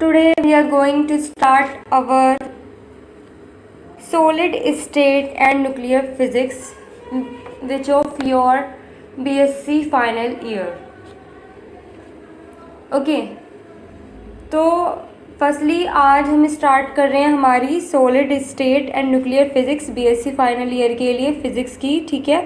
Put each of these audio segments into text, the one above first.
Today we are going to start our solid state and nuclear physics which of your BSc final year. Okay तो firstly आज हम start कर रहे हैं हमारी solid state and nuclear physics BSc final year के लिए physics की। ठीक है,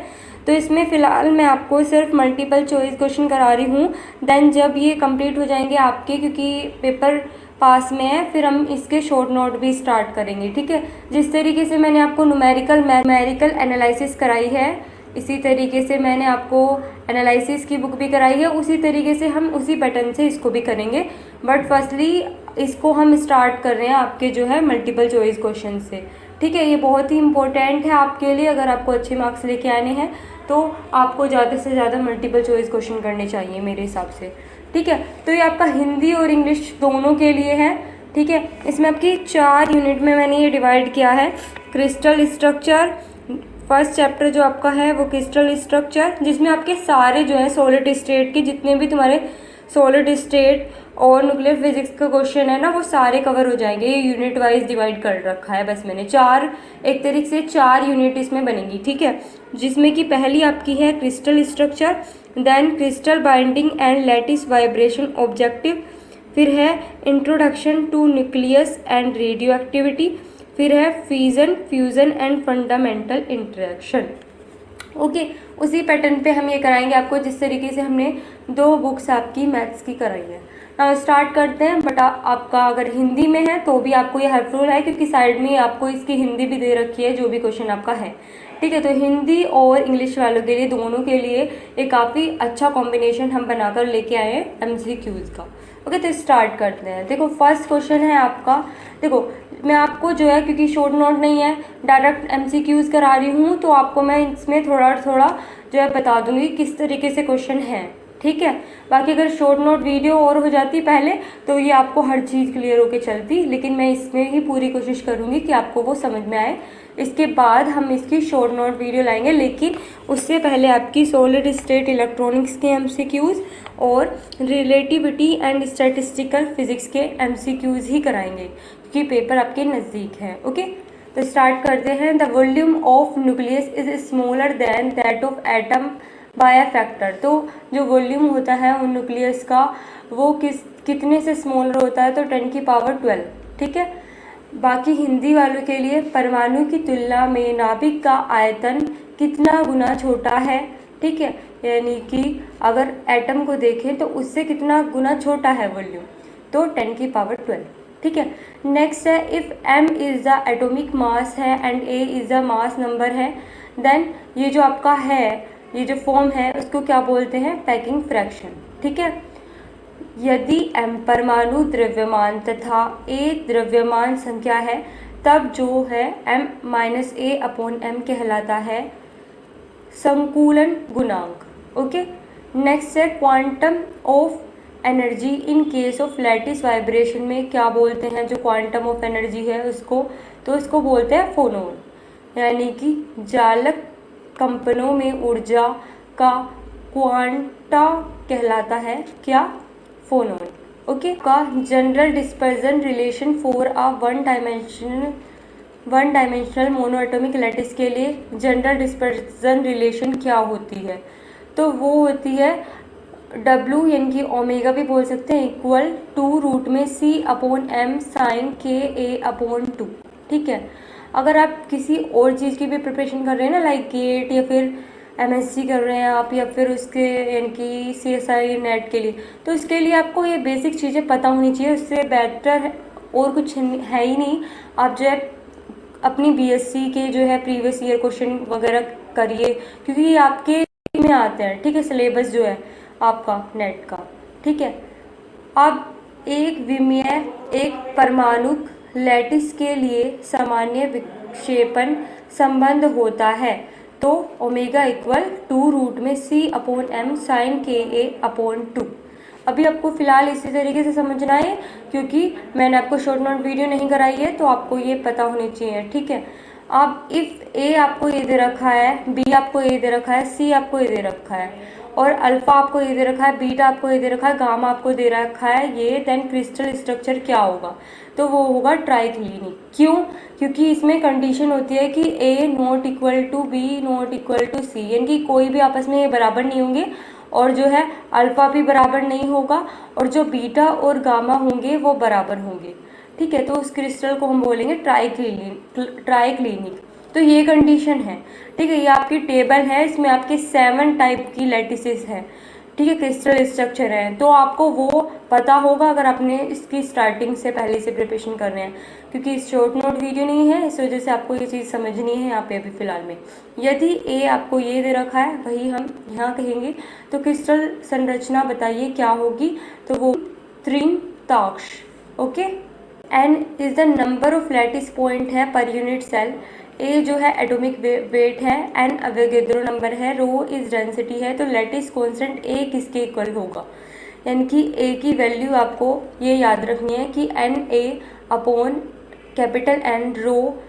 तो इसमें फ़िलहाल मैं आपको सिर्फ मल्टीपल चॉइस क्वेश्चन करा रही हूँ। देन जब ये कंप्लीट हो जाएंगे आपके, क्योंकि पेपर पास में है, फिर हम इसके शॉर्ट नोट भी स्टार्ट करेंगे। ठीक है, जिस तरीके से मैंने आपको न्यूमेरिकल एनालिसिस कराई है, इसी तरीके से मैंने आपको एनालिसिस की बुक भी कराई है, उसी तरीके से हम उसी पैटर्न से इसको भी करेंगे। बट फर्स्टली इसको हम स्टार्ट कर रहे हैं आपके जो है मल्टीपल चॉइस क्वेश्चन से। ठीक है, ये बहुत ही इंपॉर्टेंट है आपके लिए। अगर आपको अच्छे मार्क्स लेके आने हैं तो आपको ज़्यादा से ज़्यादा मल्टीपल चॉइस क्वेश्चन करने चाहिए मेरे हिसाब से। ठीक है, तो ये आपका हिंदी और इंग्लिश दोनों के लिए है। ठीक है, इसमें आपकी 4 यूनिट में मैंने ये डिवाइड किया है। क्रिस्टल स्ट्रक्चर, फर्स्ट चैप्टर जो आपका है वो क्रिस्टल स्ट्रक्चर, जिसमें आपके सारे जो है सॉलिड स्टेट के जितने भी तुम्हारे सॉलिड स्टेट और न्यूक्लियर फिजिक्स का क्वेश्चन है ना, वो सारे कवर हो जाएंगे। ये यूनिट वाइज डिवाइड कर रखा है बस मैंने। एक तरीके से 4 यूनिट इसमें बनेंगी। ठीक है, जिसमें कि पहली आपकी है crystal structure, then crystal binding and lattice vibration objective, फिर है introduction to nucleus and radioactivity, फिर है fission fusion and fundamental interaction. Okay, उसी पैटर्न पे हम ये कराएंगे आपको जिस तरीके से हमने 2 बुक्स आपकी मैथ्स की कराई है। नाउ स्टार्ट करते हैं। बट आपका अगर हिंदी में है तो भी आपको ये हेल्पफुल है, क्योंकि साइड में आपको इसकी हिंदी भी दे रखी है जो भी क्वेश्चन आपका है। ठीक है, तो हिंदी और इंग्लिश वालों के लिए, दोनों के लिए एक काफ़ी अच्छा कॉम्बिनेशन हम बनाकर लेके आए हैं MCQs का। ओके, तो स्टार्ट करते हैं। देखो फर्स्ट क्वेश्चन है आपका। देखो मैं आपको जो है, क्योंकि शॉर्ट नोट नहीं है, डायरेक्ट MCQs करा रही हूँ, तो आपको मैं इसमें थोड़ा थोड़ा जो है बता दूंगी किस तरीके से क्वेश्चन है। ठीक है, बाकी अगर शॉर्ट नोट वीडियो और हो जाती पहले तो ये आपको हर चीज़ क्लियर होके चलती, लेकिन मैं इसमें ही पूरी कोशिश करूँगी कि आपको वो समझ में आए। इसके बाद हम इसकी शॉर्ट नोट वीडियो लाएंगे, लेकिन उससे पहले आपकी सॉलिड स्टेट इलेक्ट्रॉनिक्स के MCQs और रिलेटिविटी एंड स्टैटिस्टिकल फिजिक्स के MCQs ही कराएंगे, क्योंकि पेपर आपके नज़दीक है। ओके, तो स्टार्ट करते हैं। The volume of nucleus is smaller than that of atom by a factor. तो जो वॉल्यूम होता है उन न्यूक्लियस का, वो कितने से स्मॉलर होता है, तो 10⁻12। ठीक है, बाकी हिंदी वालों के लिए, परमाणु की तुलना में नाभिक का आयतन कितना गुना छोटा है। ठीक है, यानी कि अगर एटम को देखें तो उससे कितना गुना छोटा है वॉल्यूम, तो 10⁻12। ठीक है, नेक्स्ट है if m is the atomic mass है and a is the mass number है, देन ये जो आपका है, ये जो फॉर्म है उसको क्या बोलते हैं, पैकिंग फ्रैक्शन। ठीक है, यदि m परमाणु द्रव्यमान तथा a द्रव्यमान संख्या है, तब जो है m-a/m कहलाता है संकुलन गुणांक। ओके, नेक्स्ट है quantum of energy in case of lattice vibration में क्या बोलते हैं, जो क्वांटम ऑफ एनर्जी है उसको, तो उसको बोलते हैं फोनोन, यानी कि जालक कंपनों में ऊर्जा का क्वांटा कहलाता है क्या, फोनोन। ओके, का general dispersion relation for a one dimensional monoatomic lattice के लिए जनरल डिस्पर्जन रिलेशन क्या होती है, तो वो होती है W, यानी कि ओमेगा भी बोल सकते हैं, equal to √C/m sin Ka/2। ठीक है, अगर आप किसी और चीज़ की भी प्रिपरेशन कर रहे हैं ना, लाइक गेट या फिर MSc कर रहे हैं आप, या फिर उसके यानी कि CSI नेट के लिए, तो उसके लिए आपको ये बेसिक चीज़ें पता होनी चाहिए। उससे बेटर और कुछ है ही नहीं। आप जो है अपनी BSc के जो है प्रीवियस ईयर क्वेश्चन वगैरह करिए, क्योंकि ये आपके में आते हैं। ठीक है, सिलेबस जो है आपका नेट का। ठीक है, अब एक विमीय एक परमाणु लैटिस के लिए सामान्य विक्षेपण संबंध होता है, तो omega equal to √C/m sin Ka/2। अभी आपको फ़िलहाल इसी तरीके से समझना है, क्योंकि मैंने आपको शॉर्ट नोट वीडियो नहीं कराई है, तो आपको ये पता होनी चाहिए। ठीक है, अब इफ़ A आपको ये दे रखा है, B आपको ये दे रखा है, C आपको ये दे रखा है, और अल्फा आपको ये दे रखा है, बीटा आपको ये दे रखा है, गामा आपको दे रखा है ये, देन क्रिस्टल स्ट्रक्चर क्या होगा, तो वो होगा ट्राइक्लिनिक। क्यों? क्योंकि इसमें कंडीशन होती है कि A not equal to B not equal to C, यानी कि कोई भी आपस में ये बराबर नहीं होंगे, और जो है अल्फा भी बराबर नहीं होगा, और जो बीटा और गामा होंगे वो बराबर होंगे। ठीक है, तो उस क्रिस्टल को हम बोलेंगे ट्राइक्लिनिक। तो ये कंडीशन है। ठीक है, ये आपकी टेबल है, इसमें आपके 7 टाइप की लैटिसेस हैं। ठीक है, क्रिस्टल स्ट्रक्चर है, तो आपको वो पता होगा अगर आपने इसकी स्टार्टिंग से पहले से प्रिपरेशन कर रहे हैं, क्योंकि शॉर्ट नोट वीडियो नहीं है, इस वजह से आपको ये चीज़ समझनी है यहाँ पे अभी फ़िलहाल में। यदि ए आपको ये दे रखा है, वही हम यहाँ कहेंगे, तो क्रिस्टल संरचना बताइए क्या होगी, तो वो त्रिताक्ष। Okay, N is the number of lattice point है पर यूनिट सेल, ए जो है एटॉमिक वेट है, एन अवोगाद्रो नंबर है, रो इज डेंसिटी है, तो लैटिस कांस्टेंट ए किसके इक्वल होगा, यानी कि ए की वैल्यू आपको ये याद रखनी है कि N A upon capital N rho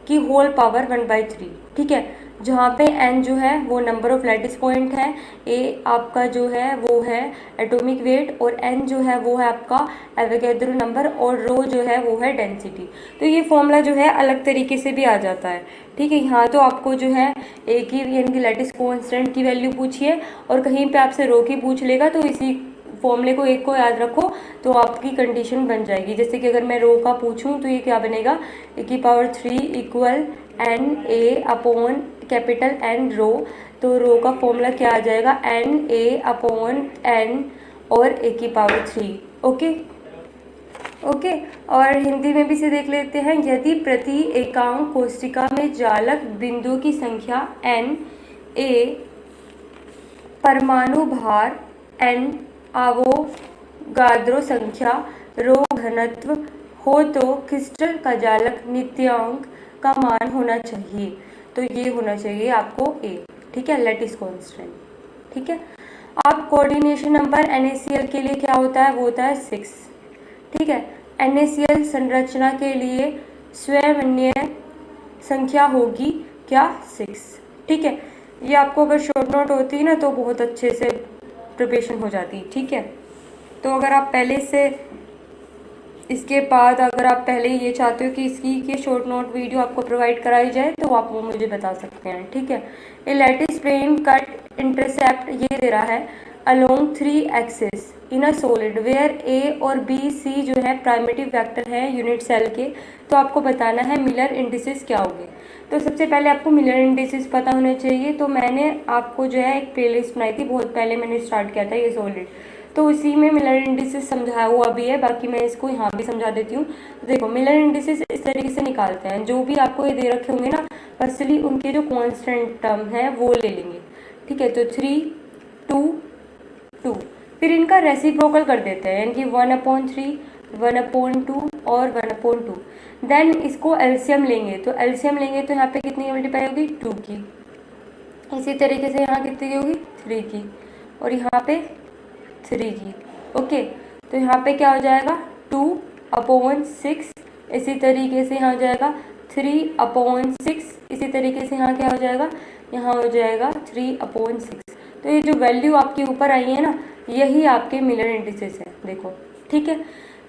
की होल पावर 1/3। ठीक है, जहाँ पे एन जो है वो नंबर ऑफ लैटिस पॉइंट है, ए आपका जो है वो है एटॉमिक वेट, और एन जो है वो है आपका एवोगाद्रो नंबर, और रो जो है वो है डेंसिटी। तो ये फॉर्मूला जो है अलग तरीके से भी आ जाता है। ठीक है, यहाँ तो आपको जो है ए की यानी कि लैटिस कांस्टेंट की वैल्यू पूछिए, और कहीं पे आपसे रो की पूछ लेगा, तो इसी फॉर्मूले को एक को याद रखो तो आपकी कंडीशन बन जाएगी। जैसे कि अगर मैं रो का पूछूं तो ये क्या बनेगा, ए की power 3 equal N A upon capital N rho, तो रो का फॉर्मूला क्या आ जाएगा, एन ए अपॉन एन और ए की पावर 3। ओके ओके, और हिंदी में भी इसे देख लेते हैं। यदि प्रति एकांक कोष्टिका में जालक बिंदु की संख्या n, ए परमाणु भार n, आवोगाद्रो संख्या, रो घनत्व हो, तो क्रिस्टल का जालक नित्यांक का मान होना चाहिए, तो ये होना चाहिए आपको ए। ठीक है, लैटिस कांस्टेंट। ठीक है, अब कोऑर्डिनेशन नंबर NaCl के लिए क्या होता है, वो होता है 6। ठीक है, NaCl संरचना के लिए स्वयं संख्या होगी क्या, 6। ठीक है, ये आपको अगर शॉर्ट नोट होती है ना तो बहुत अच्छे से प्रिपरेशन हो जाती। ठीक है, तो अगर आप पहले से इसके बाद अगर आप पहले ये चाहते हो कि इसकी के शॉर्ट नोट वीडियो आपको प्रोवाइड कराई जाए तो आप वो मुझे बता सकते हैं। ठीक है, A lattice plane cut intercept ये दे रहा है along 3 axis in a solid where A और बी सी जो है प्राइमेटिव वेक्टर है यूनिट सेल के, तो आपको बताना है मिलर इंडिसेस क्या होंगे। तो सबसे पहले आपको मिलर इंडिसेस पता होने चाहिए। तो मैंने आपको जो है एक प्लेलिस्ट बनाई थी, बहुत पहले मैंने स्टार्ट किया था ये सॉलिड, तो उसी में मिलर इंडिसेस समझाया हुआ भी है, बाकी मैं इसको यहाँ भी समझा देती हूँ। देखो, मिलर इंडिसेस इस तरीके से निकालते हैं, जो भी आपको ये दे रखे होंगे ना, फर्स्टली उनके जो कांस्टेंट टर्म है वो ले लेंगे। ठीक है, तो 3 2 2, फिर इनका रेसिप्रोकल कर देते हैं, यानी कि 1/3 1/2 और 1/2। देन इसको एलसीएम लेंगे, तो एलसीएम लेंगे तो यहाँ पे कितनी मल्टीप्लाई होगी, 2 की। इसी तरीके से यहाँ कितनी होगी, 3 की, और यहाँ पे 3 की। ओके, तो यहाँ पे क्या हो जाएगा, 2/6। इसी तरीके से यहाँ हो जाएगा 3/6। इसी तरीके से यहाँ क्या हो जाएगा, यहाँ हो जाएगा 3/6। तो ये जो वैल्यू आपके ऊपर आई है ना, यही आपके मिलर इंडिसेस है। देखो, ठीक है,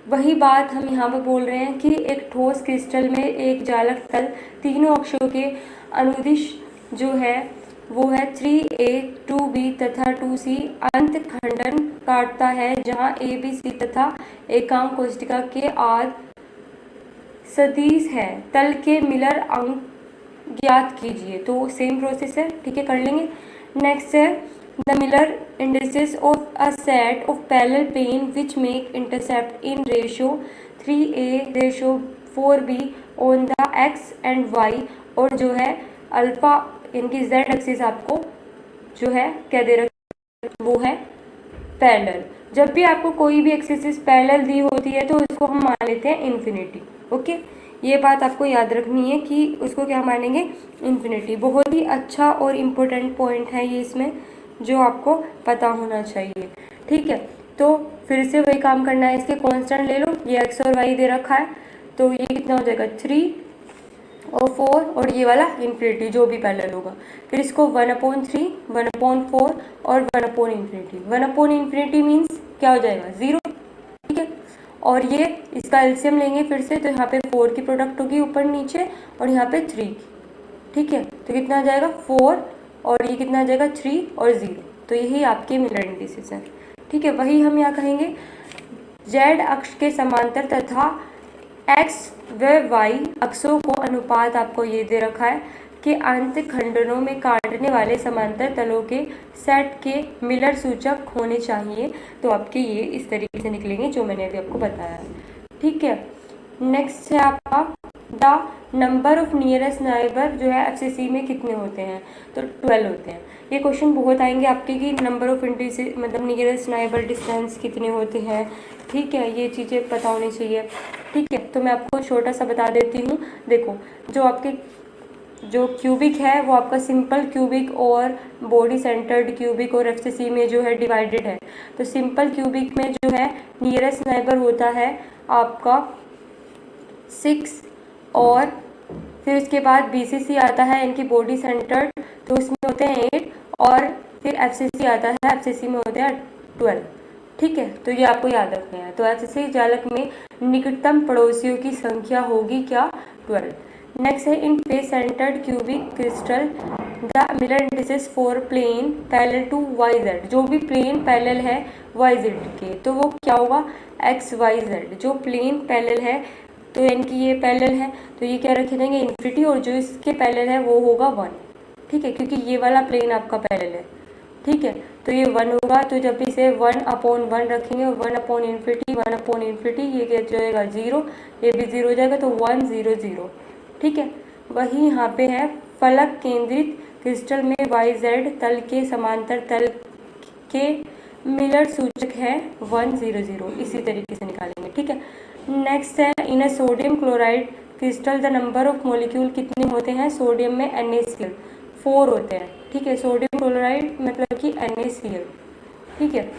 वही बात हम यहाँ पे बोल रहे हैं कि एक ठोस क्रिस्टल में एक जालक तल तीनों अक्षों के अनुदिश जो है वो है 3A 2B तथा 2C अंत खंडन काटता है, जहाँ ABC तथा एकांक कोष्टिका के आद सदिश है। तल के मिलर अंक ज्ञात कीजिए, तो सेम प्रोसेस है। ठीक है, कर लेंगे। नेक्स्ट है the Miller indices of a set of parallel plane which make intercept in ratio 3A ratio 4B on the x and y, और जो है अल्फा इनकी z एक्सिस आपको जो है क्या दे रखी, वो है पैरेलल। जब भी आपको कोई भी एक्सिस पैरेलल दी होती है तो उसको हम मान लेते हैं इन्फिनिटी। ओके, ये बात आपको याद रखनी है कि उसको क्या मानेंगे, इन्फिनिटी। बहुत ही अच्छा और इम्पोर्टेंट पॉइंट है ये इसमें, जो आपको पता होना चाहिए। ठीक है, तो फिर से वही काम करना है, इसके कांस्टेंट ले लो, ये x और y दे रखा है, तो ये कितना हो जाएगा 3 और 4 और ये वाला इन्फिनिटी जो भी पैरेलल होगा। फिर इसको 1/3, 1/4 और 1/इन्फिनिटी। 1/इन्फिनिटी मीन्स क्या हो जाएगा 0, ठीक है। और ये इसका एलसीएम लेंगे फिर से, तो यहाँ पे 4 की प्रोडक्ट होगी ऊपर नीचे और यहाँ पे 3 की, ठीक है। तो कितना आ जाएगा 4 और ये कितना आ जाएगा 3 और 0। तो यही आपके मिलर इंडिसेस हैं, ठीक है। वही हम यहाँ कहेंगे z अक्ष के समांतर तथा x व y अक्षों को अनुपात आपको ये दे रखा है कि अंत खंडनों में काटने वाले समांतर तलों के सेट के मिलर सूचक होने चाहिए। तो आपके ये इस तरीके से निकलेंगे जो मैंने अभी आपको बताया है, ठीक है। नेक्स्ट है आपका the number of nearest neighbour जो है एफसीसी में कितने होते हैं, तो 12 होते हैं। ये क्वेश्चन बहुत आएंगे आपके कि नंबर ऑफ इंडिसेस मतलब नियरेस्ट नाइबर डिस्टेंस कितने होते हैं, ठीक है। ये चीज़ें पता होनी चाहिए, ठीक है। तो मैं आपको छोटा सा बता देती हूँ। देखो जो आपके जो क्यूबिक है वो आपका सिंपल क्यूबिक और बॉडी सेंटर्ड क्यूबिक और एफसीसी में जो है डिवाइडेड है। तो सिंपल क्यूबिक में जो है नियरेस्ट नाइबर होता है आपका 6 और फिर उसके बाद बीसीसी आता है इनकी बॉडी सेंटर्ड, तो उसमें होते हैं 8 और फिर एफसीसी आता है, एफसीसी में होते हैं 12, ठीक है। तो ये आपको याद रखना है। तो एफसीसी जालक में निकटतम पड़ोसियों की संख्या होगी क्या 12। नेक्स्ट है in face centred cubic crystal the Miller indices for plane parallel to Y Z. जो भी प्लेन पैरेलल है वाई जेड के तो वो क्या होगा एक्स वाई जेड। जो प्लेन पैरेलल है तो इनकी ये पैरेलल है तो ये क्या रखे देंगे इन्फिनिटी, और जो इसके पैरेलल है वो होगा 1, ठीक है, क्योंकि ये वाला प्लेन आपका पैरेलल है, ठीक है। तो ये 1 होगा, तो जब इसे 1/1 रखेंगे 1/इन्फिनिटी 1/इन्फिनिटी ये क्या जाएगा 0, ये भी 0 हो जाएगा, तो 1 0 0, ठीक है। वही यहाँ पे है फलक केंद्रित क्रिस्टल में वाई जेड तल के समांतर तल के मिलर सूचक है 1 0 0। इसी तरीके से निकालेंगे, ठीक है। नेक्स्ट है इन sodium chloride crystal the number of molecule कितने होते हैं सोडियम में NaCl 4 होते हैं, ठीक है। सोडियम क्लोराइड मतलब कि NaCl, ठीक है।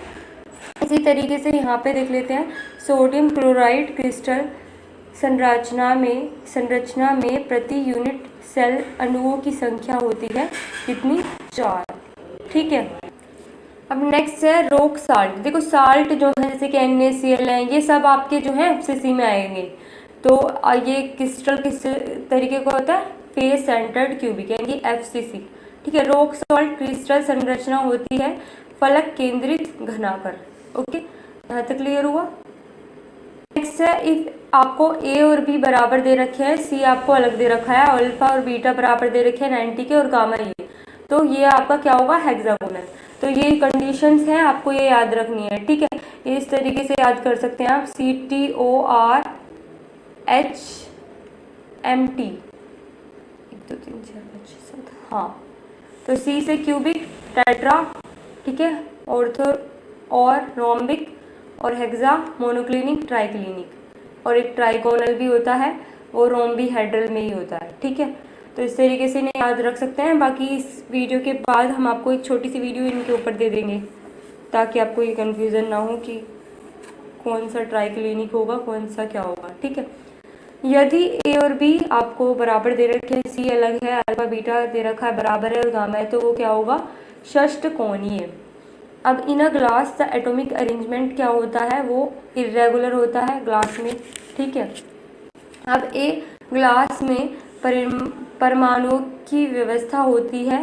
इसी तरीके से यहाँ पे देख लेते हैं सोडियम क्लोराइड क्रिस्टल संरचना में प्रति यूनिट सेल अणुओं की संख्या होती है कितनी 4, ठीक है। अब नेक्स्ट है रॉक साल्ट। देखो साल्ट जो है जैसे कि NaCl है ये सब आपके जो है एफसीसी में आएंगे। तो ये क्रिस्टल किस तरीके का होता है फेस सेंटर्ड क्यूबिक यानी एफसीसी, ठीक है। रॉक साल्ट क्रिस्टल संरचना होती है फलक केंद्रित घनाकर, ओके, यहाँ तक क्लियर हुआ। नेक्स्ट है इफ आपको ए और बी बराबर दे रखे हैं, सी आपको अलग दे रखा है, अल्फा और बीटा बराबर दे रखे हैं 90 के और गामा ये, तो ये आपका क्या होगा हेक्सागोनल। तो ये कंडीशंस हैं आपको ये याद रखनी है, ठीक है। इस तरीके से याद कर सकते हैं आप CTOR HMT 1 2 3 4 5 6 7, हाँ। तो सी से क्यूबिक टेट्रा, ठीक है, ऑर्थो और रोम्बिक और हेक्सा मोनोक्लिनिक ट्राइक्लिनिक और एक ट्राइगोनल भी होता है वो रोम्बी हेड्रल में ही होता है, ठीक है। तो इस तरीके से इन्हें याद रख सकते हैं। बाकी इस वीडियो के बाद हम आपको एक छोटी सी वीडियो इनके ऊपर दे देंगे ताकि आपको ये कन्फ्यूज़न ना हो कि कौन सा ट्राइक्लिनिक होगा कौन सा क्या होगा, ठीक है। यदि ए और बी आपको बराबर दे रखे हैं, सी अलग है, अल्फा बीटा दे रखा है बराबर है और गामा है, तो वो क्या होगा षष्टकोणीय। अब in a glass the atomic arrangement क्या होता है वो इरेगुलर होता है ग्लास में, ठीक है। अब ए ग्लास में परमाणुओं की व्यवस्था होती है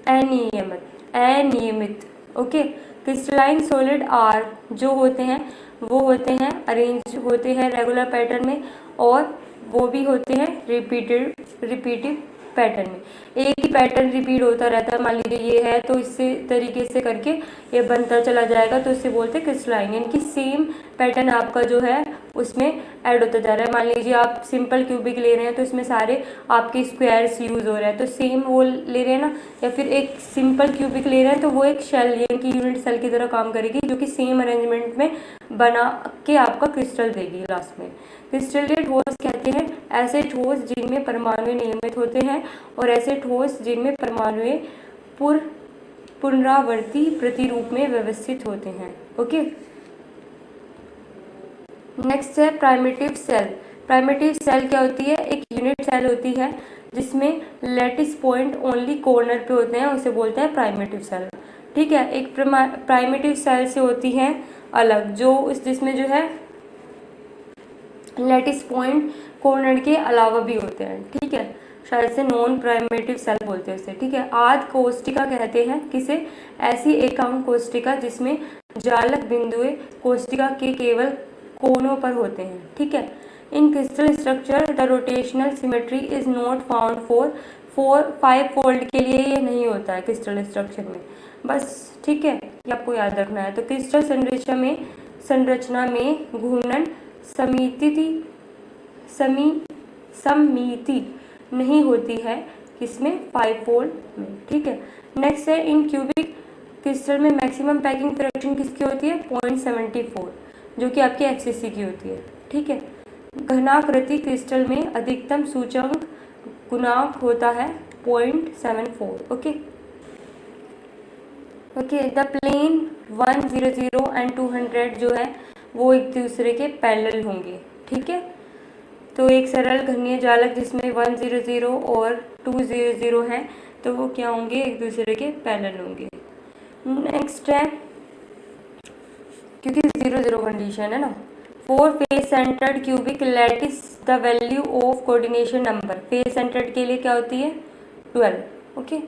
अनियमित, ओके। क्रिस्टलाइन सॉलिड आर जो होते हैं वो होते हैं अरेंज होते हैं रेगुलर पैटर्न में और वो भी होते हैं रिपीटिव पैटर्न में। एक ही पैटर्न रिपीट होता रहता है, मान लीजिए ये है तो इसी तरीके से करके ये बनता चला जाएगा, तो इससे बोलते हैं क्रिस्टलाइन, यानी कि सेम पैटर्न आपका जो है उसमें ऐड होता जा रहा है। मान लीजिए आप सिंपल क्यूबिक ले रहे हैं तो इसमें सारे आपके स्क्वायर्स यूज हो रहे हैं, तो सेम वो ले रहे हैं ना, या फिर एक सिंपल क्यूबिक ले रहे हैं तो वो एक शेल यानी कि यूनिट सेल की तरह काम करेगी जो कि सेम अरेंजमेंट में बना के आपका क्रिस्टल देगी लास्ट में। क्रिस्टलीय ठोस कहते हैं ऐसे ठोस जिनमें परमाणु नियमित होते हैं और ऐसे ठोस जिनमें परमाणु पुनरावर्ती प्रतिरूप में व्यवस्थित होते हैं, ओके। नेक्स्ट है प्राइमिटिव सेल। प्राइमिटिव सेल क्या होती है एक यूनिट सेल होती है जिसमें लैटिस पॉइंट ओनली कॉर्नर पे होते हैं, उसे बोलते हैं प्राइमेटिव सेल। ठीक है, एक प्राइमेटिव सेल से होती है अलग, जो जिसमें जो है लैटिस पॉइंट कॉर्नर के अलावा भी होते हैं। ठीक है, शायद से नॉन प्राइमेटिव सेल बोलते हैं उसे। ठीक है, आध कोशिका कहते हैं किसे? ऐसी एकांक कोशिका जिसमें जालक बिंदुएं कोशिका के केवल कोनों पर होते हैं। ठीक है, in crystal structure the rotational symmetry is not found for 5 fold के लिए ये नहीं होता है क्रिस्टल स्ट्रक्चर में बस। ठीक है, ये आपको याद रखना है। तो क्रिस्टल संरचना में घूर्णन समिति नहीं होती है किसमें? 5 फोल्ड में। ठीक है, नेक्स्ट है इन क्यूबिक क्रिस्टल में मैक्सिमम पैकिंग फ्रैक्शन किसकी होती है? 0.74, जो कि आपकी एफसीसी की होती है। ठीक है, घनाकृति क्रिस्टल में अधिकतम सूचकांक गुणांक होता है 0.74। ओके, द प्लेन 100 एंड 200 जो है वो एक दूसरे के पैरेलल होंगे। ठीक है, तो एक सरल घनीय जालक जिसमें 100 और 200 हैं, तो वो क्या होंगे? एक दूसरे के पैरेलल होंगे। नेक्स्ट है, क्योंकि 0 कंडीशन है ना, for face centred cubic lattice the value of coordination number, face centred के लिए क्या होती है? 12। ओके,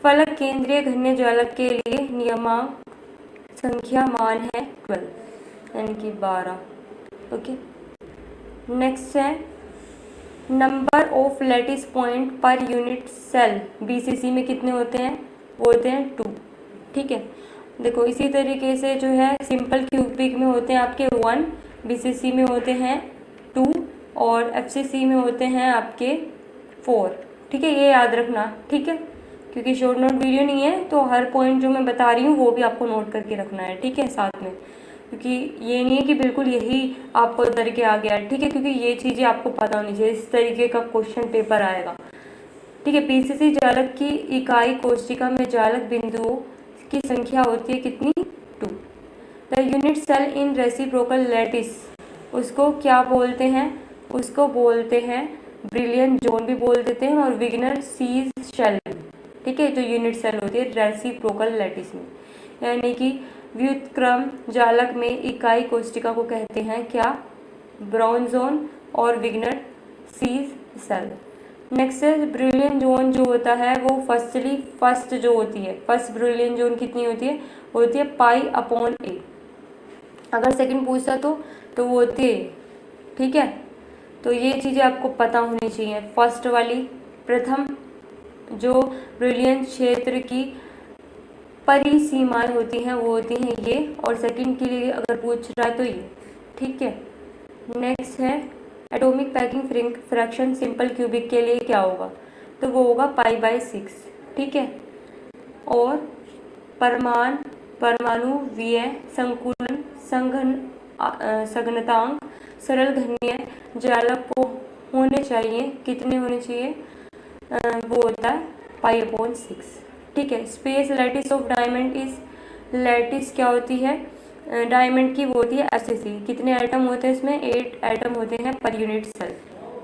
फलक केंद्रीय घनीय जालक के लिए नियमांक संख्या मान है 12 यानी कि 12। ओके, नेक्स्ट है number of lattice point per unit cell BCC में कितने होते हैं? वो होते हैं 2। ठीक है, देखो इसी तरीके से जो है सिंपल क्यूबिक में होते हैं आपके 1, बीसीसी में होते हैं 2 और एफसीसी में होते हैं आपके 4। ठीक है, ये याद रखना। ठीक है, क्योंकि शॉर्ट नोट वीडियो नहीं है तो हर पॉइंट जो मैं बता रही हूँ वो भी आपको नोट करके रखना है। ठीक है, साथ में, क्योंकि ये नहीं है कि बिल्कुल यही आपको उतर के आ गया। ठीक है, क्योंकि ये चीज़ें आपको पता होनी चाहिए, इस तरीके का क्वेश्चन पेपर आएगा। ठीक है, पीसीसी जालक की इकाई कोशिका में जालक बिंदुओं की संख्या होती है कितनी? 2। The unit cell in reciprocal lattice, उसको क्या बोलते हैं? उसको बोलते हैं ब्रिलियंट जोन भी बोल देते हैं और विग्नर सीज शेल। ठीक है, जो यूनिट सेल होती है रेसिप्रोकल लैटिस में, यानी कि व्युत्क्रम जालक में इकाई कोशिका को कहते हैं क्या? ब्राउन जोन और विग्नर सीज सेल। नेक्स्ट है ब्रिलियंट जोन जो होता है वो फर्स्ट जो होती है, फर्स्ट ब्रिलियंट जोन कितनी होती है? होती है π/a। अगर सेकंड पूछता तो वो होती है। ठीक है, तो ये चीज़ें आपको पता होनी चाहिए। फर्स्ट वाली, प्रथम जो ब्रिलियंट क्षेत्र की परिसीमाएं होती हैं वो होती हैं ये, और सेकंड के लिए अगर पूछ रहा है तो ये। ठीक है, नेक्स्ट है atomic packing fraction simple cubic के लिए क्या होगा? तो वो होगा π/6। ठीक है, और परमाणु व्यय संकुलन सघनतांक सरल घनीय जालक को होने चाहिए, कितने होने चाहिए? वो होता है π/6। ठीक है, space lattice of diamond is, lattice क्या होती है? डायमंड की वो होती है एफसीसी। कितने एटम होते हैं इसमें? 8 एटम होते हैं पर यूनिट सेल।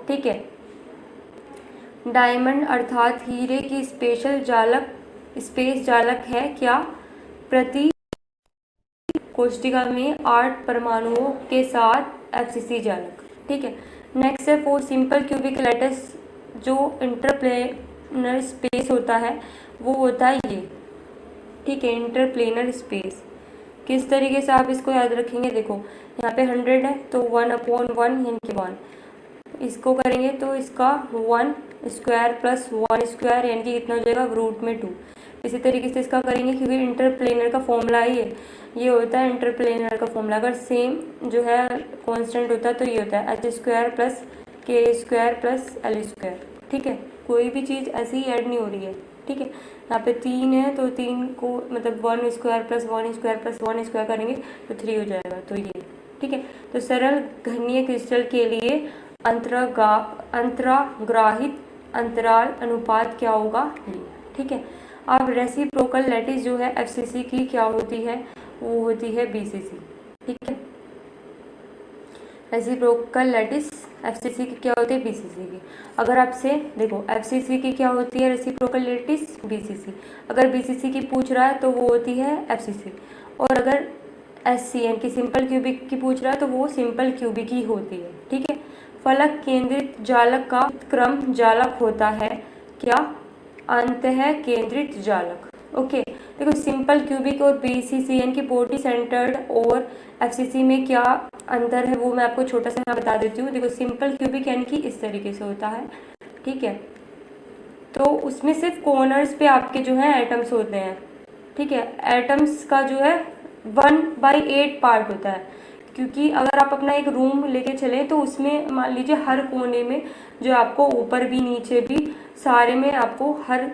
ठीक है, डायमंड अर्थात हीरे की स्पेस जालक है क्या? प्रति कोशिका में 8 परमाणुओं के साथ एफसीसी जालक। ठीक है, नेक्स्ट है फॉर सिंपल क्यूबिक लैटिस जो इंटरप्लेनर स्पेस होता है वो होता है ये। ठीक है, इंटरप्लेनर स्पेस किस तरीके से आप इसको याद रखेंगे? देखो यहाँ पे 100 है तो 1/1 यानी कि 1, इसको करेंगे तो इसका 1 स्क्वायर प्लस 1 स्क्वायर यानी कि कितना हो जाएगा? √2। इसी तरीके से इसका करेंगे क्योंकि इंटरप्लेनर का फॉर्मूला है ये होता है इंटरप्लेनर का फॉर्मूला। अगर सेम जो है कांस्टेंट होता है तो ये होता है h² plus k² plus l²। ठीक है, कोई भी चीज़ ऐसी ही ऐड नहीं हो रही है। ठीक है, यहाँ पे 3 है तो 3 को मतलब 1 square plus 1 square plus 1 square करेंगे तो 3 हो जाएगा, तो ये। ठीक है, तो सरल घनीय क्रिस्टल के लिए अंतराग्राहित अंतराल अनुपात क्या होगा? ये। ठीक है, अब रेसिप्रोकल लैटिस जो है एफसीसी की क्या होती है? वो होती है बीसीसी। ठीक है, रेसिप्रोकल लैटिस FCC की क्या होती है, BCC की। अगर आपसे देखो FCC की क्या होती है, रेसिप्रोकल लेटिस, BCC। अगर BCC की पूछ रहा है तो वो होती है FCC। और अगर SCN की सिंपल क्यूबिक की पूछ रहा है तो वो सिंपल क्यूबिक ही होती है, ठीक है। फलक केंद्रित जालक का क्रम जालक होता है क्या, अंतः केंद्रित जालक। ओके, देखो सिंपल क्यूबिक और BCCN की बोडी सेंटर्ड और FCC में क्या अंतर है वो मैं आपको छोटा सा बता देती हूँ। देखो सिंपल क्यूबिक यानी कि इस तरीके से होता है, ठीक है। तो उसमें सिर्फ कॉर्नर्स पे आपके जो है एटम्स होते हैं, ठीक है। एटम्स का जो है 1/8 पार्ट होता है, क्योंकि अगर आप अपना एक रूम लेके चले तो उसमें मान लीजिए हर कोने में जो आपको ऊपर भी नीचे भी सारे में आपको हर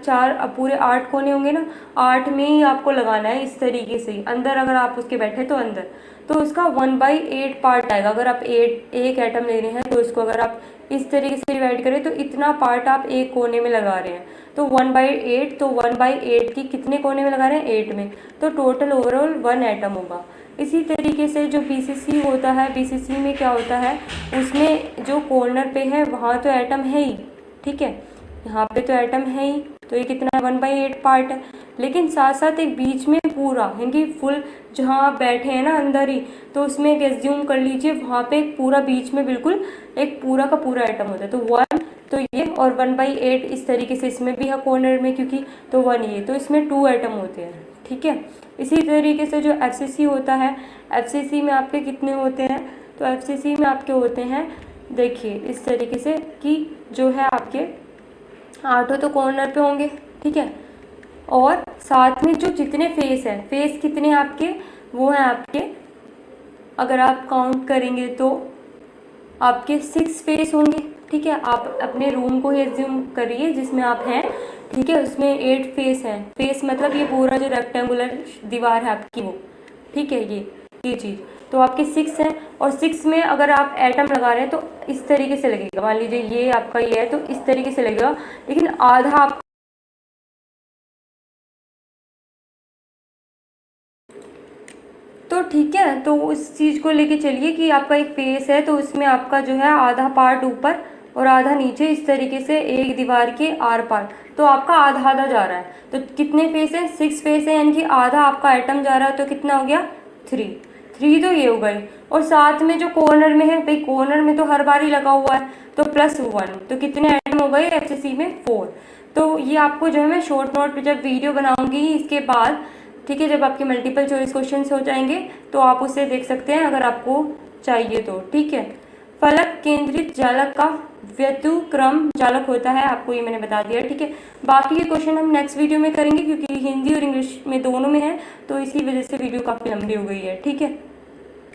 पूरे 8 कोने होंगे ना, 8 में ही आपको लगाना है इस तरीके से। अंदर अगर आप उसके बैठे तो अंदर तो उसका 1/8 पार्ट आएगा। अगर आप एक एटम ले रहे हैं तो इसको अगर आप इस तरीके से डिवाइड करें तो इतना पार्ट आप एक कोने में लगा रहे हैं, तो 1/8, तो 1/8 की कितने कोने में लगा रहे हैं, 8 में, तो टोटल ओवरऑल 1 एटम होगा। इसी तरीके से जो BCC होता है, BCC में क्या होता है, उसमें जो कॉर्नर पे है वहाँ तो एटम है ही, ठीक है, यहाँ पे तो एटम है ही, तो ये कितना 1/8 पार्ट है। लेकिन साथ साथ एक बीच में पूरा यानी कि फुल जहाँ आप बैठे हैं ना अंदर ही, तो उसमें एक एज्यूम कर लीजिए वहाँ पे एक पूरा बीच में बिल्कुल एक पूरा का पूरा एटम होता है, तो 1 तो ये और 1/8 इस तरीके से इसमें भी है कॉर्नर में, क्योंकि तो 1 ये, तो इसमें 2 एटम होते हैं, ठीक है। इसी तरीके से जो FCC होता है, FCC में आपके कितने होते हैं, तो FCC में आपके होते हैं, देखिए इस तरीके से कि जो है आपके 8 तो कॉर्नर पे होंगे, ठीक है। और साथ में जो जितने फेस हैं, फेस कितने आपके, वो हैं आपके, अगर आप काउंट करेंगे तो आपके 6 फेस होंगे, ठीक है। आप अपने रूम को ही एज्यूम करिए जिसमें आप हैं, ठीक है, उसमें 8 फेस हैं। फेस मतलब ये पूरा जो रेक्टेंगुलर दीवार है आपकी वो, ठीक है, ये चीज़, तो आपके 6 हैं। और 6 में अगर आप एटम लगा रहे हैं तो इस तरीके से लगेगा, मान लीजिए ये आपका ये है तो इस तरीके से लगेगा, लेकिन आधा आप तो ठीक है, तो उस चीज़ को लेके चलिए कि आपका एक फेस है तो उसमें आपका जो है आधा पार्ट ऊपर और आधा नीचे इस तरीके से एक दीवार के आर पार, तो आपका आधा आधा जा रहा है। तो कितने फेस हैं, 6 फेस है, यानी कि आधा आपका एटम जा रहा है, तो कितना हो गया 3 तो ये हो गई। और साथ में जो कॉर्नर में है, भाई कॉर्नर में तो हर बार ही लगा हुआ है, तो +1, तो कितने एटम हो गए FCC में 4। तो ये आपको जो है मैं शॉर्ट नोट पे जब वीडियो बनाऊंगी इसके बाद, ठीक है, जब आपके मल्टीपल चॉइस क्वेश्चंस हो जाएंगे तो आप उसे देख सकते हैं अगर आपको चाहिए तो, ठीक है। फलक केंद्रित जालक का व्युत्क्रम जालक होता है, आपको ये मैंने बता दिया, ठीक है। बाकी के क्वेश्चन हम नेक्स्ट वीडियो में करेंगे क्योंकि हिंदी और इंग्लिश में दोनों में है, तो इसी वजह से वीडियो काफ़ी लंबी हो गई है, ठीक है।